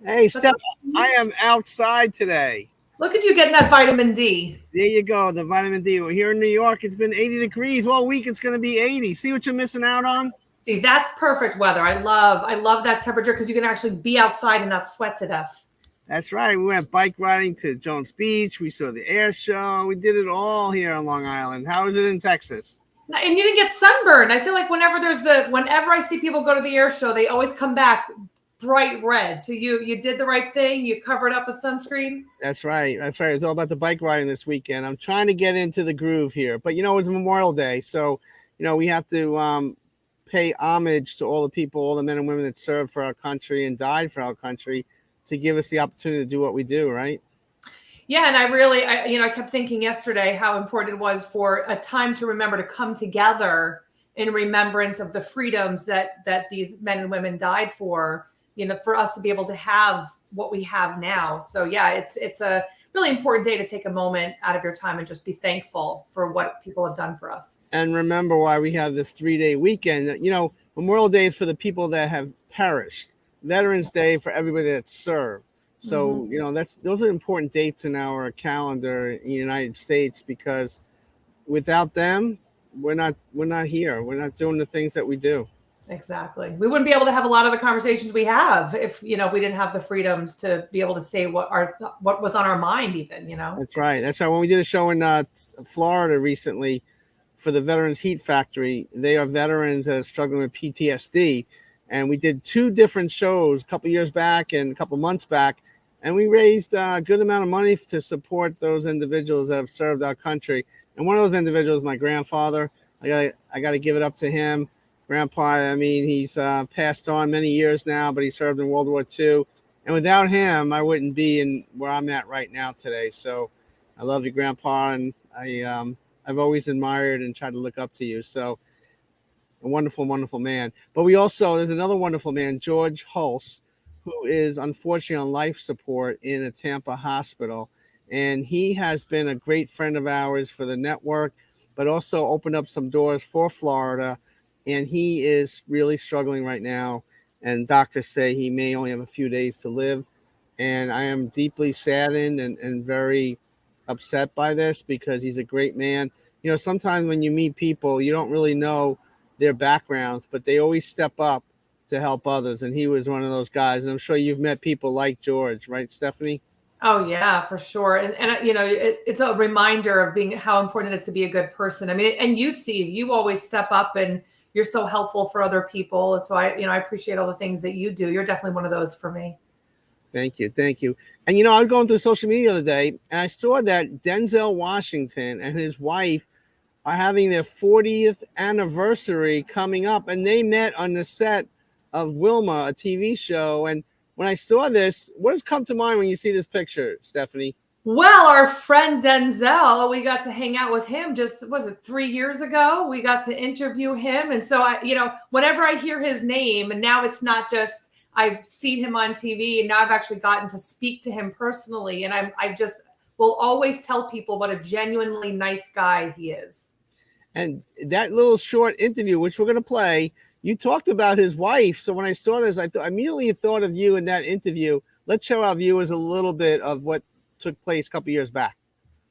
Hey, That's Steph, awesome. I am outside today. Look at you getting that vitamin D. There you go, the vitamin D. We're here in New York. It's been 80 degrees all week. It's going to be 80. See what you're missing out on? See, that's perfect weather. I love that temperature because you can actually be outside and not sweat to death. That's right. We went bike riding to Jones Beach. We saw the air show. We did it all here on Long Island. How is it in Texas? And you didn't get sunburned. I feel like whenever I see people go to the air show, they always come back bright red. So you did the right thing. You covered up with sunscreen. That's right. That's right. It's all about the bike riding this weekend. I'm trying to get into the groove here, but it's Memorial Day, so we have to pay homage to all the people, all the men and women that served for our country and died for our country, to give us the opportunity to do what we do, right? Yeah, and I kept thinking yesterday how important it was for a time to remember to come together in remembrance of the freedoms that these men and women died for. For us to be able to have what we have now. So yeah, it's a really important day to take a moment out of your time and just be thankful for what people have done for us. And remember why we have this 3-day weekend. Memorial Day is for the people that have perished. Veterans Day for everybody that served. So, those are important dates in our calendar in the United States, because without them, we're not here. We're not doing the things that we do. Exactly. We wouldn't be able to have a lot of the conversations we have if, we didn't have the freedoms to be able to say what was on our mind even. That's right. That's right. When we did a show in Florida recently for the Veterans Heat Factory, they are veterans that are struggling with PTSD. And we did 2 different shows a couple years back and a couple months back. And we raised a good amount of money to support those individuals that have served our country. And one of those individuals, my grandfather, I got to give it up to him. Grandpa, he's passed on many years now, but he served in World War II. And without him, I wouldn't be in where I'm at right now today. So I love you, Grandpa. And I've always admired and tried to look up to you. So a wonderful, wonderful man. But there's another wonderful man, George Hulse, who is unfortunately on life support in a Tampa hospital. And he has been a great friend of ours for the network, but also opened up some doors for Florida. And he is really struggling right now. And doctors say he may only have a few days to live. And I am deeply saddened and very upset by this, because he's a great man. Sometimes when you meet people, you don't really know their backgrounds, but they always step up to help others. And he was one of those guys. And I'm sure you've met people like George, right, Stephanie? Oh yeah, for sure. And it's a reminder of how important it is to be a good person. And you, Steve, you always step up and you're so helpful for other people. So I appreciate all the things that you do. You're definitely one of those for me. Thank you. Thank you. And, I was going through social media the other day, and I saw that Denzel Washington and his wife are having their 40th anniversary coming up. And they met on the set of Wilma, a TV show. And when I saw this, what does come to mind when you see this picture, Stephanie? Well, our friend Denzel, we got to hang out with him was it 3 years ago? We got to interview him. And so whenever I hear his name, and now it's not just I've seen him on TV, and now I've actually gotten to speak to him personally. And I just will always tell people what a genuinely nice guy he is. And that little short interview, which we're going to play, you talked about his wife. So when I saw this, I immediately thought of you in that interview. Let's show our viewers a little bit of what took place a couple years back.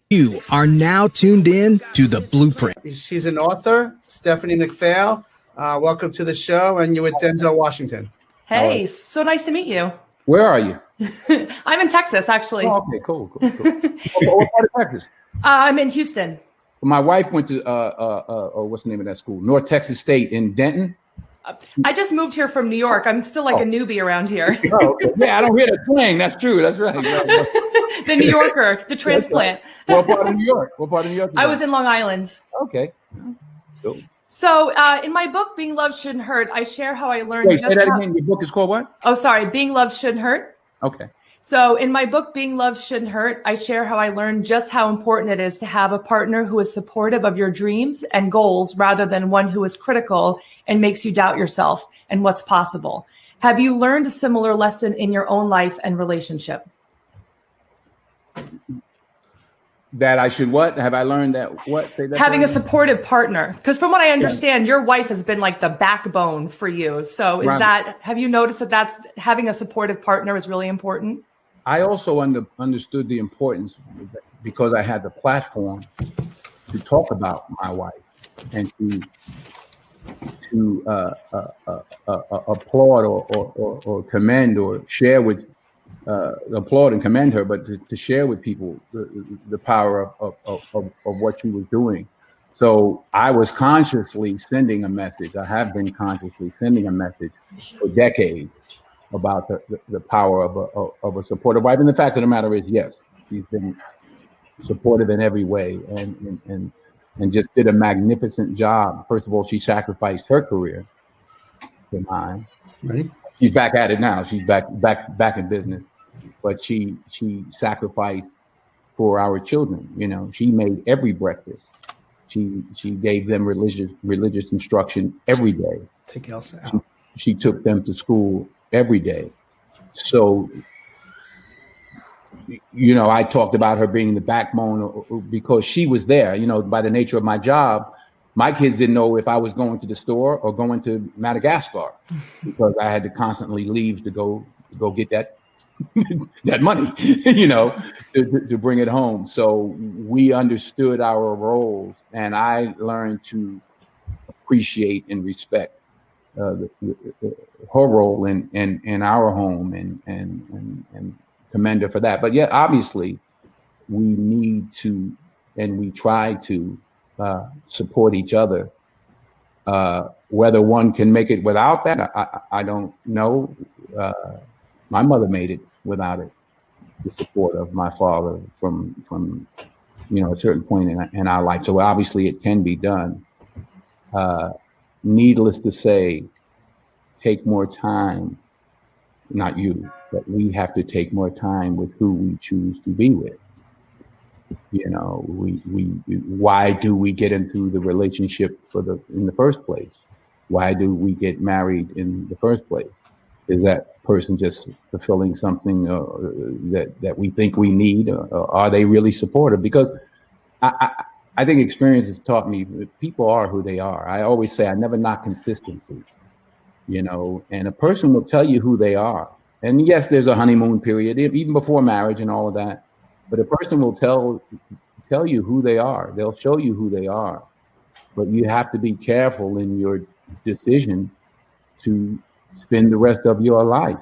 You are now tuned in to The Blueprint. She's an author, Stephanie McPhail. Welcome to the show, and you're with Denzel Washington. Hey, so nice to meet you. Where are you? I'm in Texas, actually. Oh, okay, cool. What part of Texas? I'm in Houston. My wife went to what's the name of that school? North Texas State in Denton. I just moved here from New York. I'm still like a newbie around here. Oh, okay. Yeah, I don't hear the twang. That's true. That's right. The New Yorker, the transplant. What part of New York? I was in Long Island. Okay. Cool. So in my book, Being Loved Shouldn't Hurt, I share how I learned. Wait, say that again. Your book is called what? Oh, sorry. Being Loved Shouldn't Hurt. Okay. So in my book, Being Loved Shouldn't Hurt, I share how I learned just how important it is to have a partner who is supportive of your dreams and goals rather than one who is critical and makes you doubt yourself and what's possible. Have you learned a similar lesson in your own life and relationship? That I should what? Have I learned that what? Say that Having a again? supportive partner, because from what I understand, your wife has been like the backbone for you. So Right. have you noticed that that's having a supportive partner is really important? I also understood the importance because I had the platform to talk about my wife and to applaud or commend or share with applaud and commend her, but to share with people the power of what she was doing. So I was consciously sending a message. I have been consciously sending a message for decades about the power of a supportive wife. And the fact of the matter is, yes, she's been supportive in every way and just did a magnificent job. First of all, she sacrificed her career for mine. Right. She's back at it now. She's back in business, but she sacrificed for our children. You know, she made every breakfast. She gave them religious instruction every day. Take Elsa out. She took them to school every day. So, you know, I talked about her being the backbone because she was there. You know, by the nature of my job, my kids didn't know if I was going to the store or going to Madagascar because I had to constantly leave to go get that that money, you know, to bring it home. So we understood our roles, and I learned to appreciate and respect her role in our home and commend her for that. But yeah, obviously, we need to and we try to support each other. Whether one can make it without that, I don't know. My mother made it without it, the support of my father from you know a certain point in our life. So obviously, it can be done. Needless to say, take more time. Not you, but we have to take more time with who we choose to be with. You know, why do we get into the relationship in the first place? Why do we get married in the first place? Is that person just fulfilling something that we think we need, or are they really supportive? Because I think experience has taught me people are who they are. I always say I never knock consistency, you know, and a person will tell you who they are. And yes, there's a honeymoon period, even before marriage and all of that. But a person will tell you who they are. They'll show you who they are. But you have to be careful in your decision to spend the rest of your life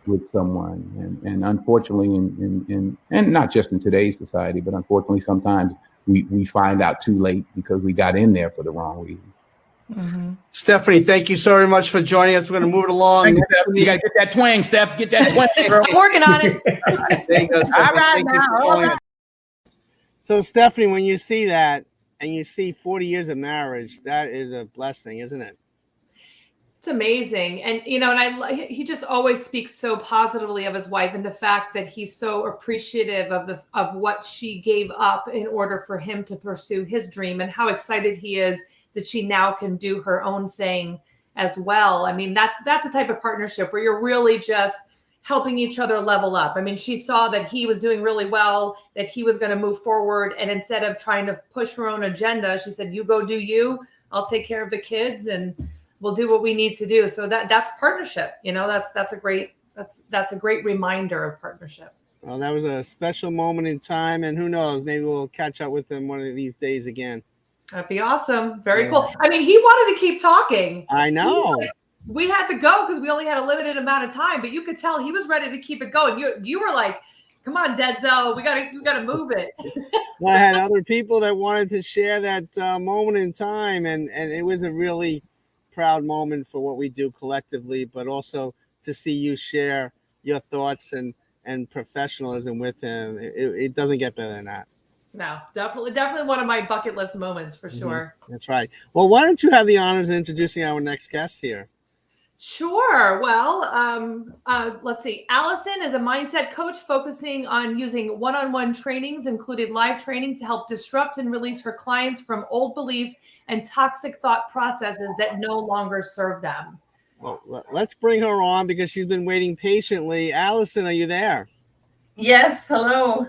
with someone. And unfortunately, and not just in today's society, but unfortunately, sometimes we find out too late because we got in there for the wrong reason. Mm-hmm. Stephanie, thank you so very much for joining us. We're going to move it along. Thank you, Steph. You got to get that twang, Steph. Get that twang, girl. I'm working on it. There you go, Stephanie. All right, Thank you for now. calling us. So, Stephanie, when you see that and you see 40 years of marriage, that is a blessing, isn't it? It's amazing. And, you know, and he just always speaks so positively of his wife and the fact that he's so appreciative of what she gave up in order for him to pursue his dream, and how excited he is that she now can do her own thing as well. I mean, that's a type of partnership where you're really just helping each other level up. I mean, she saw that he was doing really well, that he was going to move forward. And instead of trying to push her own agenda, she said, you go do you, I'll take care of the kids and we'll do what we need to do. So that's partnership. You know, that's a great reminder of partnership. Well, that was a special moment in time, and who knows, maybe we'll catch up with him one of these days again. That'd be awesome. Very cool. I mean, he wanted to keep talking. I know. We had to go because we only had a limited amount of time, but you could tell he was ready to keep it going. You were like, come on, Denzel, we gotta move it. Well, I had other people that wanted to share that moment in time, and it was a really proud moment for what we do collectively, but also to see you share your thoughts and professionalism with him. It doesn't get better than that. No, definitely one of my bucket list moments for sure. Mm-hmm. That's right. Well, why don't you have the honors of introducing our next guest here? Sure. Well, let's see. Allison is a mindset coach focusing on using one-on-one trainings, including live training, to help disrupt and release her clients from old beliefs and toxic thought processes that no longer serve them. Well, let's bring her on because she's been waiting patiently. Allison, are you there? Yes. Hello.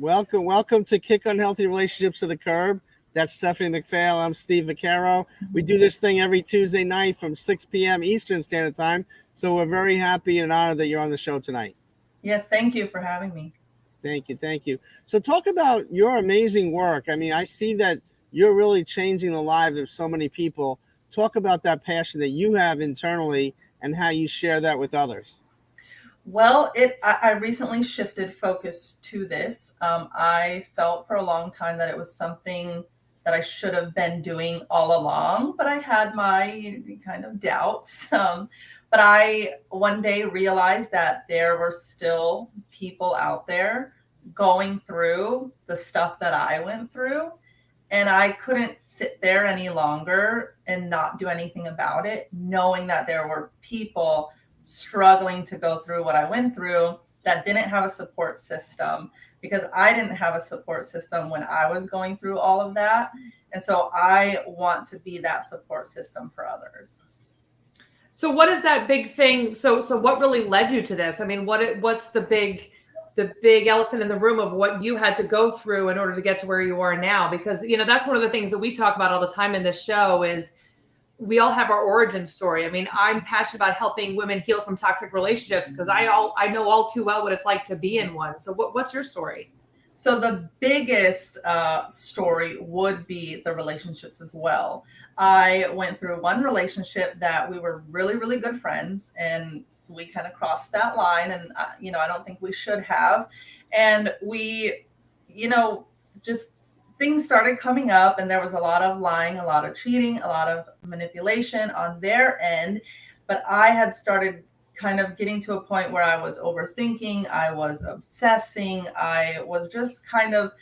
Welcome to Kick Unhealthy Relationships to the Curb. That's Stephanie McPhail. I'm Steve Vaccaro. We do this thing every Tuesday night from 6 p.m. Eastern Standard Time. So we're very happy and honored that you're on the show tonight. Yes, thank you for having me. Thank you. So talk about your amazing work. I mean, I see that you're really changing the lives of so many people. Talk about that passion that you have internally and how you share that with others. Well, I recently shifted focus to this. I felt for a long time that it was something that I should have been doing all along, but I had my kind of doubts. But I one day realized that there were still people out there going through the stuff that I went through. And I couldn't sit there any longer and not do anything about it, knowing that there were people struggling to go through what I went through that didn't have a support system, because I didn't have a support system when I was going through all of that. And so I want to be that support system for others. So what is that big thing? So what really led you to this? I mean, what's the big elephant in the room of what you had to go through in order to get to where you are now? Because, that's one of the things that we talk about all the time in this show is we all have our origin story. I mean, I'm passionate about helping women heal from toxic relationships because I know all too well what it's like to be in one. So what's your story? So the biggest story would be the relationships as well. I went through one relationship that we were really, really good friends, and we kind of crossed that line, and I don't think we should have. And we, just things started coming up, and there was a lot of lying, a lot of cheating, a lot of manipulation on their end. But I had started kind of getting to a point where I was overthinking, I was obsessing, I was just kind of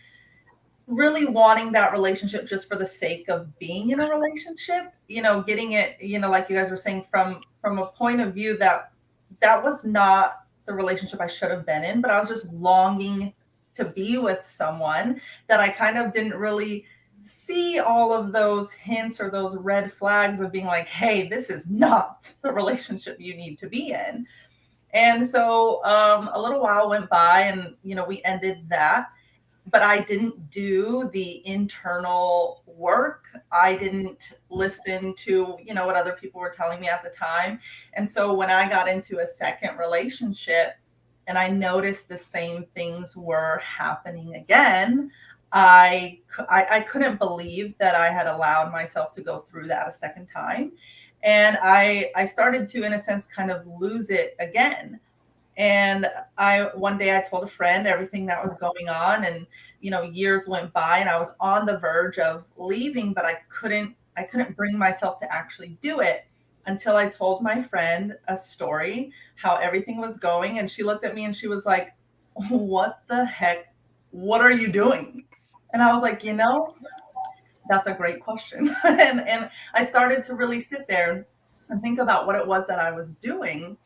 really wanting that relationship just for the sake of being in a relationship, getting it, like you guys were saying, from a point of view that was not the relationship I should have been in, but I was just longing to be with someone that I kind of didn't really see all of those hints or those red flags of being like, hey, this is not the relationship you need to be in. And so a little while went by, and, we ended that. But I didn't do the internal work. I didn't listen to, what other people were telling me at the time. And so when I got into a second relationship and I noticed the same things were happening again, I couldn't believe that I had allowed myself to go through that a second time. And I started to, in a sense, kind of lose it again. And one day I told a friend everything that was going on, and, years went by and I was on the verge of leaving, but I couldn't bring myself to actually do it until I told my friend a story, how everything was going. And she looked at me and she was like, what the heck? What are you doing? And I was like, that's a great question. and I started to really sit there and think about what it was that I was doing.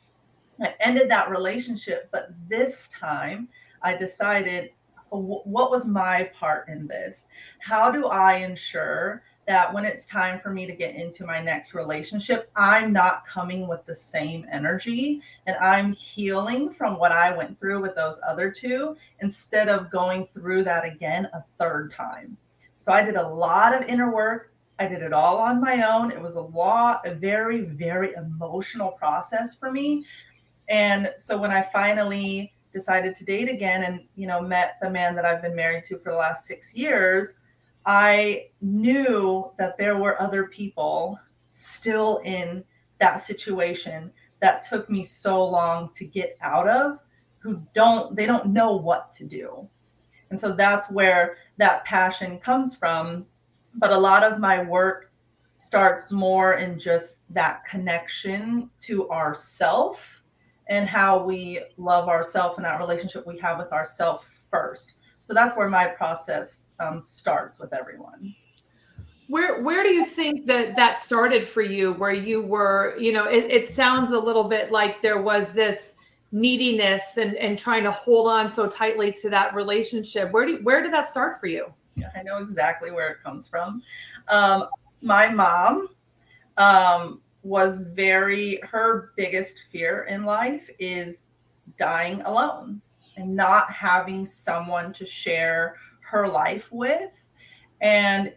I ended that relationship, but this time I decided, what was my part in this? How do I ensure that when it's time for me to get into my next relationship, I'm not coming with the same energy and I'm healing from what I went through with those other two instead of going through that again a third time? So I did a lot of inner work. I did it all on my own. It was a very, very emotional process for me. And so when I finally decided to date again and, met the man that I've been married to for the last 6 years, I knew that there were other people still in that situation that took me so long to get out of, they don't know what to do. And so that's where that passion comes from. But a lot of my work starts more in just that connection to ourself and how we love ourselves and that relationship we have with ourselves first. So that's where my process starts with everyone. Where do you think that started for you, where you were, it sounds a little bit like there was this neediness and trying to hold on so tightly to that relationship. Where did that start for you? Yeah, I know exactly where it comes from. My mom her biggest fear in life is dying alone. and not having someone to share her life with. And,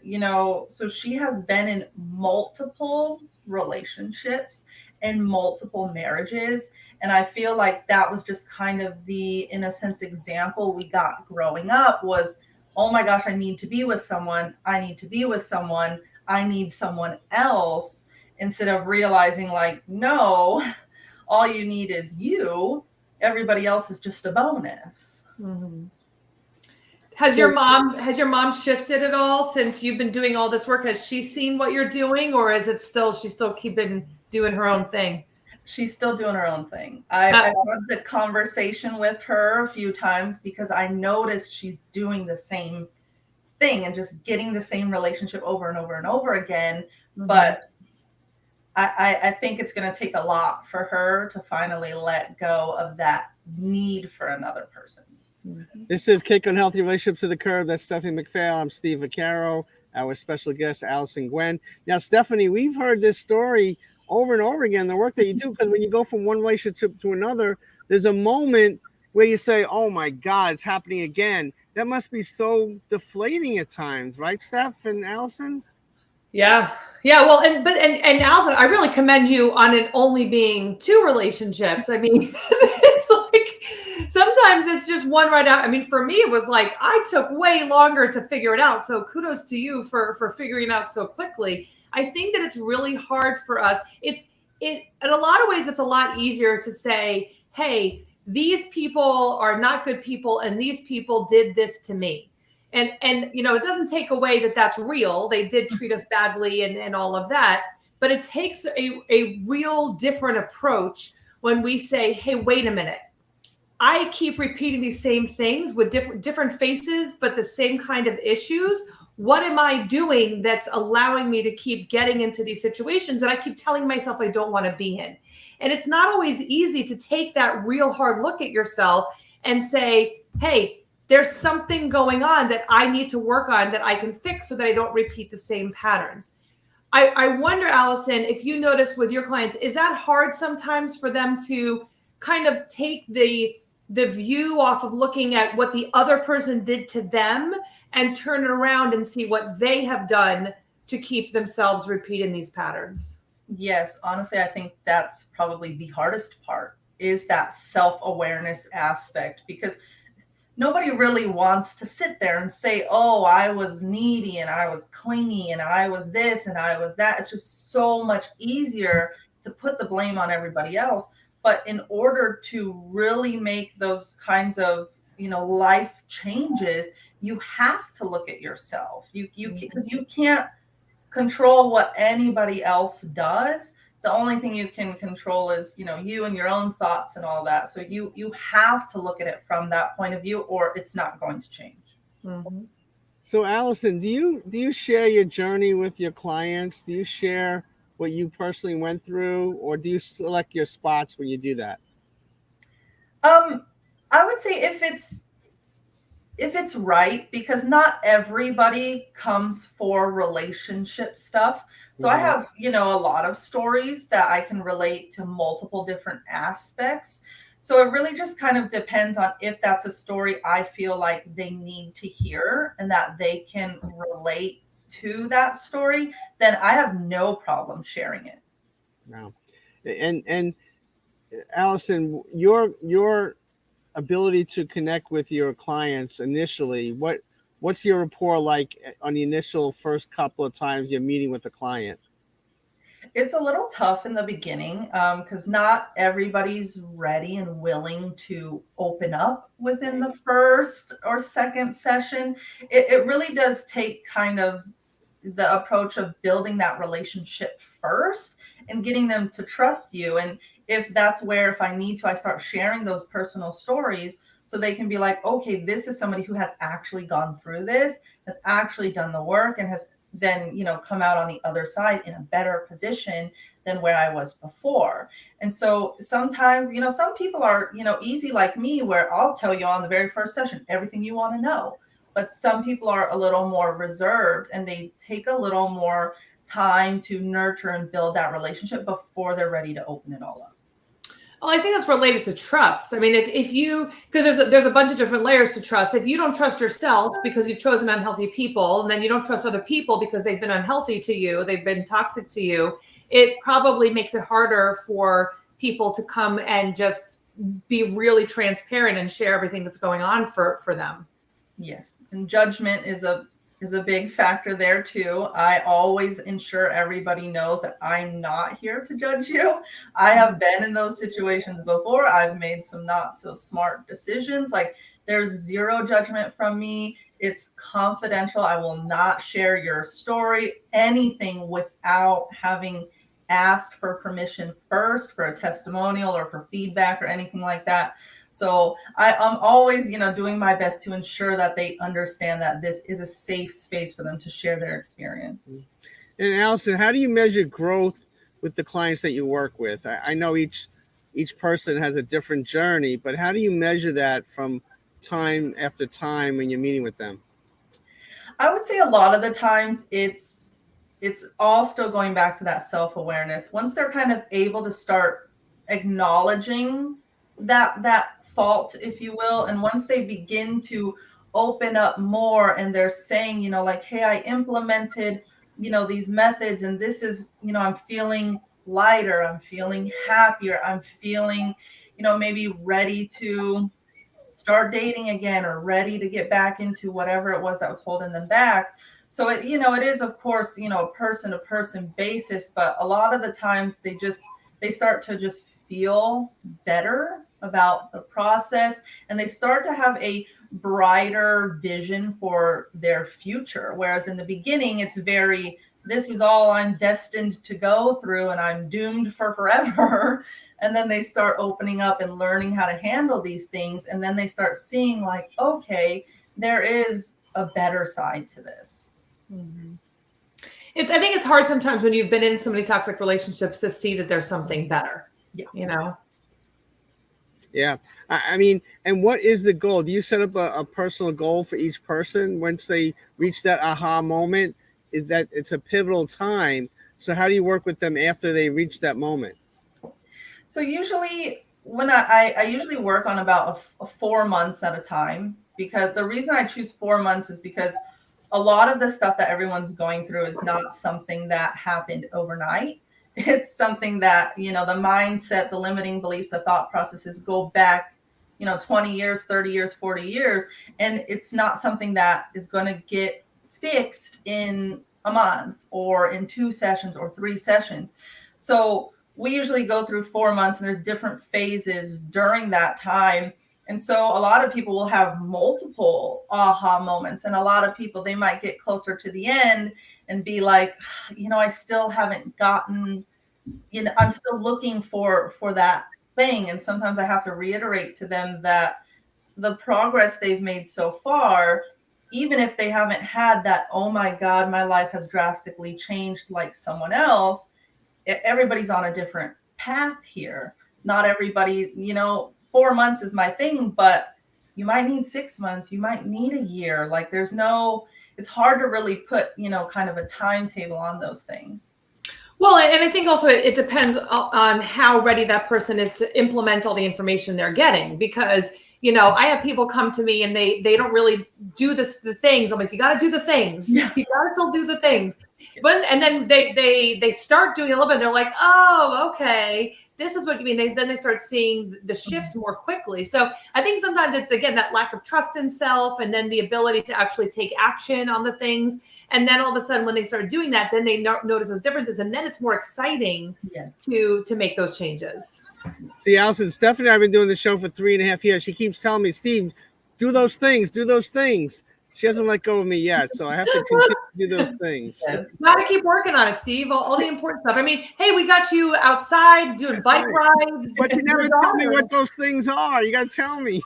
so she has been in multiple relationships and multiple marriages. And I feel like that was just kind of the, in a sense, example we got growing up was, oh my gosh, I need to be with someone. I need to be with someone. I need someone else, instead of realizing like, no, all you need is you. Everybody else is just a bonus. Mm-hmm. Has your mom shifted at all since you've been doing all this work? Has she seen what you're doing, or is it she's still keeping doing her own thing? She's still doing her own thing. I've had the conversation with her a few times because I noticed she's doing the same thing and just getting the same relationship over and over and over again. Mm-hmm. But I think it's going to take a lot for her to finally let go of that need for another person. This is Kick on Healthy Relationships to the Curb. That's Stephanie McPhail. I'm Steve Vaccaro. Our special guest, Allison Gwen. Now, Stephanie, we've heard this story over and over again, the work that you do, because when you go from one relationship to another, there's a moment where you say, oh my God, it's happening again. That must be so deflating at times, right, Steph and Allison? Yeah. Well, and Allison, I really commend you on it only being 2 relationships. I mean, it's like sometimes it's just one right out. I mean, for me, it was like I took way longer to figure it out. So kudos to you for figuring it out so quickly. I think that it's really hard for us. It in a lot of ways, it's a lot easier to say, hey, these people are not good people, and these people did this to me. And it doesn't take away that that's real. They did treat us badly and all of that. But it takes a real different approach when we say, hey, wait a minute. I keep repeating these same things with different faces, but the same kind of issues. What am I doing that's allowing me to keep getting into these situations that I keep telling myself I don't want to be in? And it's not always easy to take that real hard look at yourself and say, hey, there's something going on that I need to work on that I can fix so that I don't repeat the same patterns. I wonder, Allison, if you notice with your clients, is that hard sometimes for them to kind of take the view off of looking at what the other person did to them and turn it around and see what they have done to keep themselves repeating these patterns? Yes, honestly, I think that's probably the hardest part, is that self-awareness aspect, because nobody really wants to sit there and say, oh, I was needy and I was clingy and I was this and I was that. It's just so much easier to put the blame on everybody else. But in order to really make those kinds of, life changes, you have to look at yourself. Because you can't control what anybody else does. The only thing you can control is, you and your own thoughts and all that. So you have to look at it from that point of view, or it's not going to change. Mm-hmm. So, Allison, do you share your journey with your clients? Do you share what you personally went through, or do you select your spots when you do that? I would say if it's right, because not everybody comes for relationship stuff. So I have, a lot of stories that I can relate to multiple different aspects. So it really just kind of depends on if that's a story I feel like they need to hear and that they can relate to that story, then I have no problem sharing it. Wow. And Allison, your ability to connect with your clients initially, what's your rapport like on the initial first couple of times you're meeting with a client? It's a little tough in the beginning because not everybody's ready and willing to open up within the first or second session. It really does take kind of the approach of building that relationship first and getting them to trust you. And if that's where, if I need to, I start sharing those personal stories so they can be like, okay, this is somebody who has actually gone through this, has actually done the work, and has then, come out on the other side in a better position than where I was before. And so sometimes, some people are, easy like me, where I'll tell you on the very first session everything you want to know. But some people are a little more reserved and they take a little more time to nurture and build that relationship before they're ready to open it all up. Well, I think that's related to trust. I mean, if you, because there's a bunch of different layers to trust. If you don't trust yourself because you've chosen unhealthy people, and then you don't trust other people because they've been unhealthy to you, they've been toxic to you, it probably makes it harder for people to come and just be really transparent and share everything that's going on for them. Yes, and judgment is a big factor there too. I always ensure everybody knows that I'm not here to judge you. I have been in those situations before. I've made some not so smart decisions. Like, there's zero judgment from me. It's confidential. I will not share your story, anything, without having asked for permission first, for a testimonial or for feedback or anything like that. So I'm always, doing my best to ensure that they understand that this is a safe space for them to share their experience. And Allison, how do you measure growth with the clients that you work with? I know each person has a different journey, but how do you measure that from time after time when you're meeting with them? I would say a lot of the times it's all still going back to that self-awareness. Once they're kind of able to start acknowledging that fault, if you will, and once they begin to open up more and they're saying, like, hey, I implemented, these methods, and this is, I'm feeling lighter, I'm feeling happier, I'm feeling, maybe ready to start dating again, or ready to get back into whatever it was that was holding them back. So it is, of course, a person to person basis, but a lot of the times they start to just feel better about the process, and they start to have a brighter vision for their future. Whereas in the beginning, it's very, this is all I'm destined to go through and I'm doomed for forever. And then they start opening up and learning how to handle these things. And then they start seeing, like, okay, there is a better side to this. Mm-hmm. I think it's hard sometimes when you've been in so many toxic relationships to see that there's something better. Yeah. Yeah. I mean, and what is the goal? Do you set up a personal goal for each person once they reach that aha moment? Is that it's a pivotal time? So how do you work with them after they reach that moment? So usually when I usually work on about a 4 months at a time, because the reason I choose 4 months is because a lot of the stuff that everyone's going through is not something that happened overnight. It's something that, the mindset, the limiting beliefs, the thought processes go back, 20 years, 30 years, 40 years. And it's not something that is going to get fixed in a month or in 2 sessions or 3 sessions. So we usually go through 4 months, and there's different phases during that time. And so a lot of people will have multiple aha moments, and a lot of people, they might get closer to the end and be like, I still haven't gotten, I'm still looking for that thing. And sometimes I have to reiterate to them that the progress they've made so far, even if they haven't had that, oh my God, my life has drastically changed like someone else, everybody's on a different path here. Not everybody, 4 months is my thing, but you might need 6 months, you might need a year. Like, it's hard to really put, kind of a timetable on those things. Well, and I think also it depends on how ready that person is to implement all the information they're getting, because, I have people come to me and they don't really do the things. I'm like, you got to do the things. Yeah. You got to still do the things. And then they start doing a little bit. And they're like, oh, okay, this is what you mean. Then they start seeing the shifts more quickly. So I think sometimes it's, again, that lack of trust in self, and then the ability to actually take action on the things. And then all of a sudden, when they start doing that, then they notice those differences, and then it's more exciting to make those changes. See, Allison, Stephanie and I have been doing the show for 3.5 years. She keeps telling me, Steve, do those things. She hasn't let go of me yet, so I have to continue to do those things. Got to keep working on it, Steve. All the important stuff. I mean, hey, we got you outside doing bike rides. But you never tell me what those things are. You got to tell me.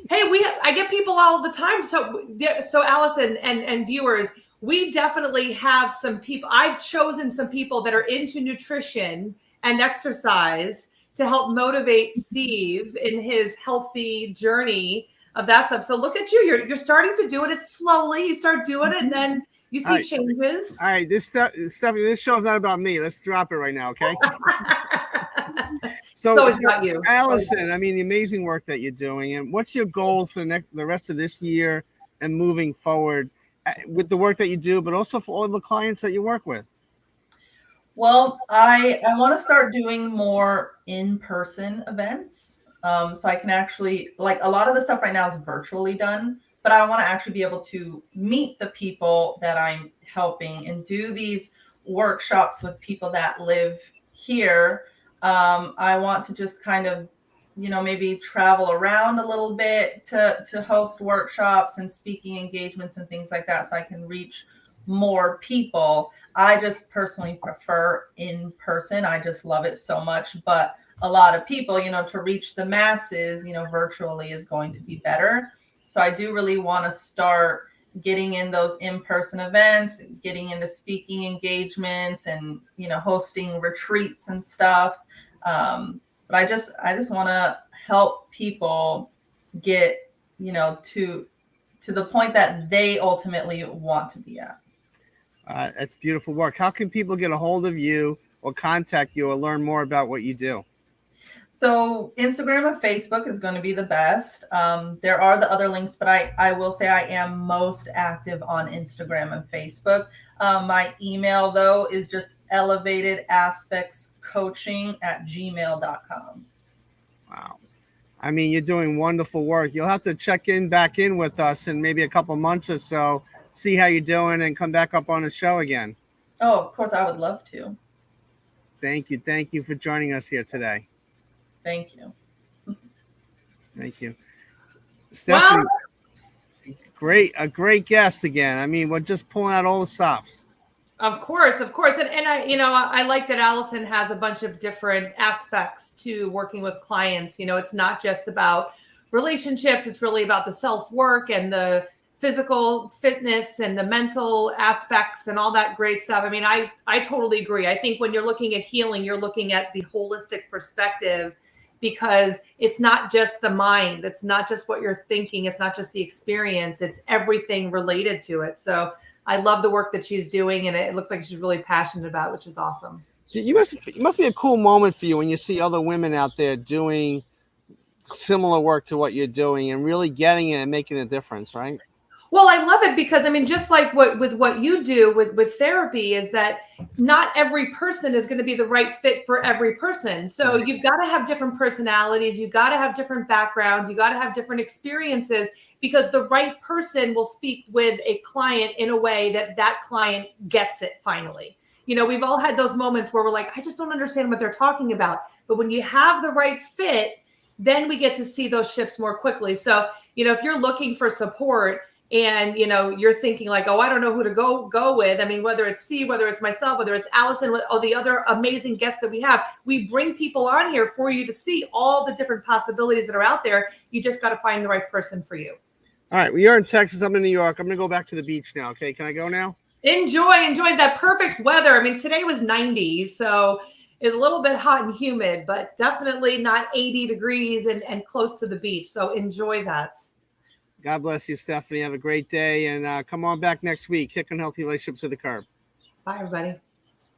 Hey, I get people all the time. So Allison and viewers, we definitely have some people. I've chosen some people that are into nutrition and exercise to help motivate Steve in his healthy journey of that stuff. So look at you. You're starting to do it. It's slowly. You start doing it, and then you see changes. All right. Stephanie, this show's not about me. Let's drop it right now, okay? So, it's not you. Allison, I mean, the amazing work that you're doing, and what's your goals for the rest of this year and moving forward with the work that you do, but also for all the clients that you work with? Well, I want to start doing more in-person events. So I can actually, like, a lot of the stuff right now is virtually done, but I want to actually be able to meet the people that I'm helping and do these workshops with people that live here. I want to just kind of, maybe travel around a little bit to host workshops and speaking engagements and things like that so I can reach more people. I just personally prefer in person. I just love it so much. But a lot of people, to reach the masses, virtually is going to be better. So I do really want to start getting in those in-person events, getting into speaking engagements and, hosting retreats and stuff. But I just want to help people get, to the point that they ultimately want to be at. That's beautiful work. How can people get a hold of you or contact you or learn more about what you do? So Instagram and Facebook is going to be the best. There are the other links, but I will say I am most active on Instagram and Facebook. My email, though, is just elevatedaspectscoaching@gmail.com. Wow. I mean, you're doing wonderful work. You'll have to check back in with us in maybe a couple months or so, see how you're doing, and come back up on the show again. Oh, of course, I would love to. Thank you. Thank you for joining us here today. Thank you. Thank you. Stephanie, a great guest again. I mean, we're just pulling out all the stops. Of course. And I like that Allison has a bunch of different aspects to working with clients. It's not just about relationships. It's really about the self-work and the physical fitness and the mental aspects and all that great stuff. I mean, I totally agree. I think when you're looking at healing, you're looking at the holistic perspective, because it's not just the mind. It's not just what you're thinking. It's not just the experience. It's everything related to it. So I love the work that she's doing, and it looks like she's really passionate about it, which is awesome. It must be a cool moment for you when you see other women out there doing similar work to what you're doing and really getting it and making a difference, right? Well, I love it because, I mean, just like what you do with therapy, is that not every person is going to be the right fit for every person. So you've got to have different personalities. You've got to have different backgrounds. You got to have different experiences, because the right person will speak with a client in a way that client gets it finally. We've all had those moments where we're like, I just don't understand what they're talking about. But when you have the right fit, then we get to see those shifts more quickly. So, if you're looking for support, and you're thinking like, oh, I don't know who to go with. I mean, whether it's Steve, whether it's myself, whether it's Allison, or the other amazing guests that we have, we bring people on here for you to see all the different possibilities that are out there. You just got to find the right person for you. All right, you're in Texas. I'm in New York. I'm gonna go back to the beach now. Okay, can I go now? Enjoy that perfect weather. I mean, today was 90, so it's a little bit hot and humid, but definitely not 80 degrees and close to the beach. So enjoy that. God bless you, Stephanie. Have a great day, and come on back next week. Kicking healthy relationships to the curb. Bye, everybody.